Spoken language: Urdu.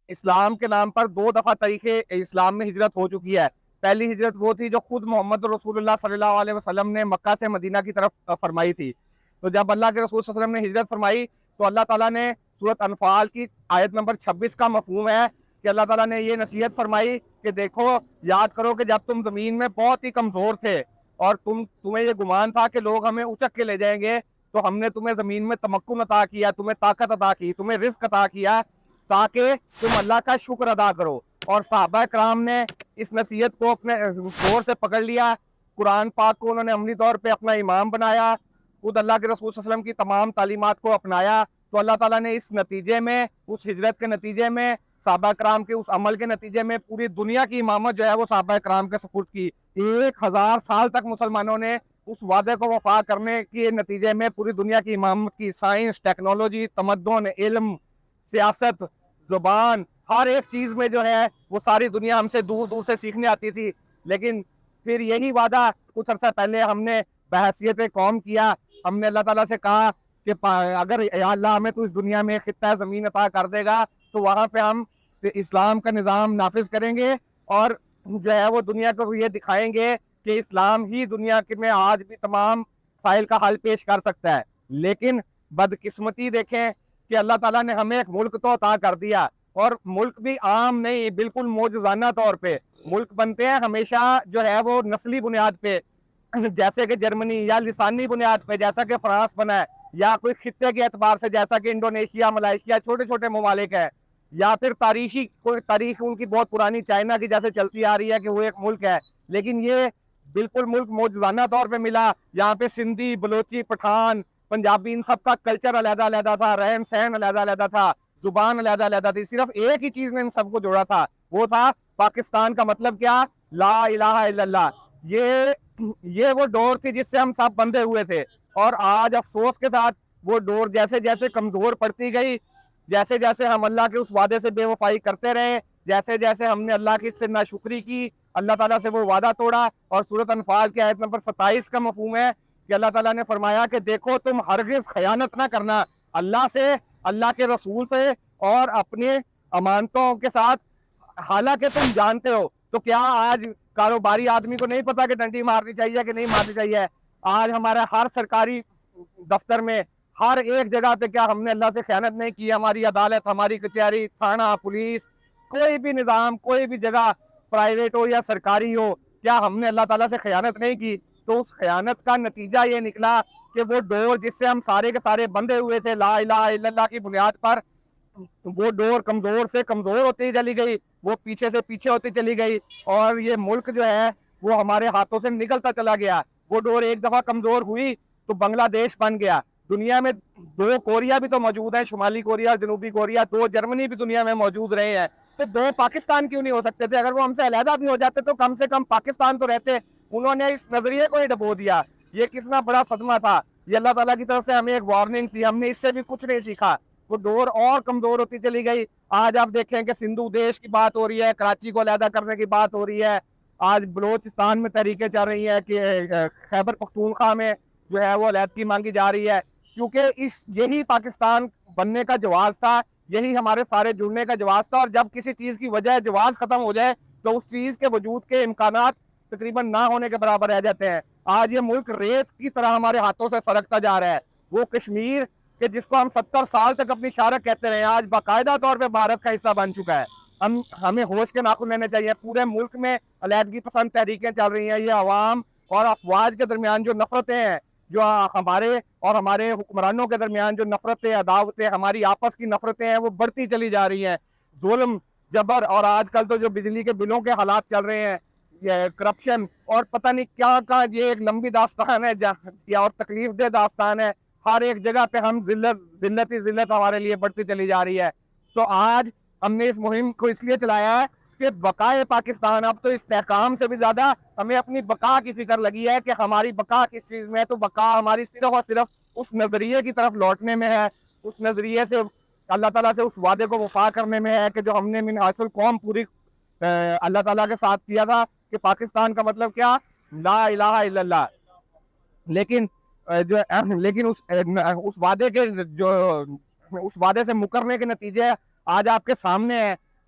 اسلام کے نام پر 2 دفعہ تاریخ اسلام میں ہجرت ہو چکی ہے. پہلی ہجرت وہ تھی جو خود محمد رسول اللہ صلی اللہ علیہ وسلم نے مکہ سے مدینہ کی طرف فرمائی تھی. تو جب اللہ کے رسول صلی اللہ علیہ وسلم نے ہجرت فرمائی تو اللہ تعالیٰ نے سورۃ انفال کی آیت نمبر 26 کا مفہوم ہے کہ اللہ تعالیٰ نے یہ نصیحت فرمائی کہ دیکھو یاد کرو کہ جب تم زمین میں بہت ہی کمزور تھے اور تمہیں یہ گمان تھا کہ لوگ ہمیں اچک کے لے جائیں گے, تو ہم نے تمہیں زمین میں تمکن عطا کیا, تمہیں طاقت عطا کی, تمہیں رزق عطا کیا تاکہ تم اللہ کا شکر ادا کرو. اور صحابہ کرام نے اس نصیحت کو اپنے زور سے پکڑ لیا, قرآن پاک کو انہوں نے عملی طور پہ اپنا امام بنایا, خود اللہ کے رسول صلی اللہ علیہ وسلم کی تمام تعلیمات کو اپنایا. تو اللہ تعالیٰ نے اس نتیجے میں, اس ہجرت کے نتیجے میں, صحابہ کرام کے اس عمل کے نتیجے میں پوری دنیا کی امامت جو ہے وہ صحابہ کرام کے سپرد کی. 1000 سال تک مسلمانوں نے اس وعدے کو وفا کرنے کے نتیجے میں پوری دنیا کی امامت کی. سائنس, ٹیکنالوجی, تمدن, علم, سیاست, زبان, ہر ایک چیز میں جو ہے وہ ساری دنیا ہم سے دور دور سے سیکھنے آتی تھی. لیکن پھر یہی وعدہ کچھ عرصہ پہلے ہم نے بحیثیت قوم کیا. ہم نے اللہ تعالیٰ سے کہا کہ اگر یا اللہ ہمیں تو اس دنیا میں خطہ زمین عطا کر دے گا تو وہاں پہ ہم اسلام کا نظام نافذ کریں گے اور جو ہے وہ دنیا کو یہ دکھائیں گے کہ اسلام ہی دنیا میں آج بھی تمام مسائل کا حل پیش کر سکتا ہے. لیکن بدقسمتی دیکھیں کہ اللہ تعالیٰ نے ہمیں ایک ملک تو عطا کر دیا, اور ملک بھی عام نہیں, بالکل معجزانہ طور پہ. ملک بنتے ہیں ہمیشہ جو ہے وہ نسلی بنیاد پہ, جیسے کہ جرمنی, یا لسانی بنیاد پہ جیسا کہ فرانس بنا ہے, یا کوئی خطے کے اعتبار سے جیسا کہ انڈونیشیا, ملائیشیا, چھوٹے چھوٹے ممالک ہے, یا پھر تاریخ ان کی بہت پرانی چائنا کی جیسے چلتی آ رہی ہے کہ وہ ایک ملک ہے. لیکن یہ بالکل ملک معجزانہ طور پہ ملا. یہاں پہ سندھی, بلوچی, پٹھان, پنجابی, ان سب کا کلچر علیحدہ علیحدہ تھا, رہن سہن علیحدہ علیحدہ تھا, زبان علیحدہ علیحدہ تھی. صرف ایک ہی چیز نے ان سب کو جوڑا تھا, وہ تھا پاکستان کا مطلب کیا, لا الہ الا اللہ. یہ وہ ڈور تھی جس سے ہم سب بندھے ہوئے تھے. اور آج افسوس کے ساتھ وہ ڈور جیسے جیسے کمزور پڑتی گئی, جیسے جیسے ہم اللہ کے اس وعدے سے بے وفائی کرتے رہے, جیسے جیسے ہم نے اللہ کی سے ناشکری کی, اللہ تعالیٰ سے وہ وعدہ توڑا. اور سورۃ انفال کی آیت نمبر 27 کا مفہوم ہے کہ اللہ تعالیٰ نے فرمایا کہ دیکھو تم ہرگز خیانت نہ کرنا اللہ سے, اللہ کے رسول سے اور اپنے امانتوں کے ساتھ, حالانکہ تم جانتے ہو. تو کیا آج کاروباری آدمی کو نہیں پتا کہ ڈنڈی مارنی چاہیے کہ نہیں مارنی چاہیے؟ آج ہمارا ہر سرکاری دفتر میں, ہر ایک جگہ پہ کیا ہم نے اللہ سے خیانت نہیں کی؟ ہماری عدالت, ہماری کچہری, تھانہ, پولیس, کوئی بھی نظام, کوئی بھی جگہ, پرائیویٹ ہو یا سرکاری ہو, کیا ہم نے اللہ تعالیٰ سے خیانت نہیں کی؟ تو اس خیانت کا نتیجہ یہ نکلا کہ وہ ڈور جس سے ہم سارے کے سارے بندھے ہوئے تھے لا الہ الا اللہ کی بنیاد پر, وہ ڈور کمزور سے کمزور ہوتی چلی گئی, وہ پیچھے سے پیچھے ہوتی چلی گئی, اور یہ ملک جو ہے وہ ہمارے ہاتھوں سے نکلتا چلا گیا. وہ ڈور ایک دفعہ کمزور ہوئی تو بنگلہ دیش بن گیا. دنیا میں 2 کوریا بھی تو موجود ہیں, شمالی کوریا اور جنوبی کوریا, 2 جرمنی بھی دنیا میں موجود رہے ہیں. تو 2 پاکستان کیوں نہیں ہو سکتے تھے؟ اگر وہ ہم سے علیحدہ بھی ہو جاتے تو کم سے کم پاکستان تو رہتے. انہوں نے اس نظریے کو ہی ڈبو دیا. یہ کتنا بڑا صدمہ تھا. یہ اللہ تعالیٰ کی طرف سے ہمیں ایک وارننگ تھی, ہم نے اس سے بھی کچھ نہیں سیکھا. وہ ڈور اور کمزور ہوتی چلی گئی. آج آپ دیکھیں کہ سندھو دیش کی بات ہو رہی ہے, کراچی کو علیحدہ کرنے کی بات ہو رہی ہے, آج بلوچستان میں تحریکیں چل رہی ہیں کہ خیبر پختونخوا میں جو ہے وہ علیحدگی مانگی جا رہی ہے, کیونکہ یہی پاکستان بننے کا جواز تھا, یہی ہمارے سارے جڑنے کا جواز تھا. اور جب کسی چیز کی وجہ جواز ختم ہو جائے تو اس چیز کے وجود کے امکانات تقریباً نہ ہونے کے برابر رہ جاتے ہیں. آج یہ ملک ریت کی طرح ہمارے ہاتھوں سے سرکتا جا رہا ہے. وہ کشمیر کہ جس کو ہم 70 سال تک اپنی شارک کہتے رہے, آج باقاعدہ طور پہ بھارت کا حصہ بن چکا ہے. ہمیں ہوش کے ناخن لینے چاہیے. پورے ملک میں علیحدگی پسند تحریکیں چل رہی ہیں. یہ عوام اور افواج کے درمیان جو نفرتیں ہیں, جو ہمارے اور ہمارے حکمرانوں کے درمیان جو نفرتیں, عداوتیں, ہماری آپس کی نفرتیں ہیں, وہ بڑھتی چلی جا رہی ہیں. ظلم, جبر, اور آج کل تو جو بجلی کے بلوں کے حالات چل رہے ہیں, یہ کرپشن اور پتہ نہیں کیا کا, یہ ایک لمبی داستان ہے اور تکلیف دہ داستان ہے. ہر ایک جگہ پہ ہم ذلت ہی ذلت ہمارے لیے بڑھتی چلی جا رہی ہے. تو آج ہم نے اس مہم کو اس لیے چلایا ہے کہ بقائے پاکستان, اب تو استحکام سے بھی زیادہ ہمیں اپنی بقا کی فکر لگی ہے کہ ہماری بقا کس چیز میں ہے. تو بقا ہماری صرف اور صرف اس نظریے کی طرف لوٹنے میں ہے, اس نظریے سے اللہ تعالیٰ سے اس وعدے کو وفا کرنے میں ہے کہ جو ہم نے من حاصل قوم پوری اللہ تعالیٰ کے ساتھ کیا تھا کہ پاکستان کا مطلب کیا, لا الہ الا اللہ. لیکن اس وعدے سے مکرنے کے نتیجے آج آپ کے سامنے ہیں.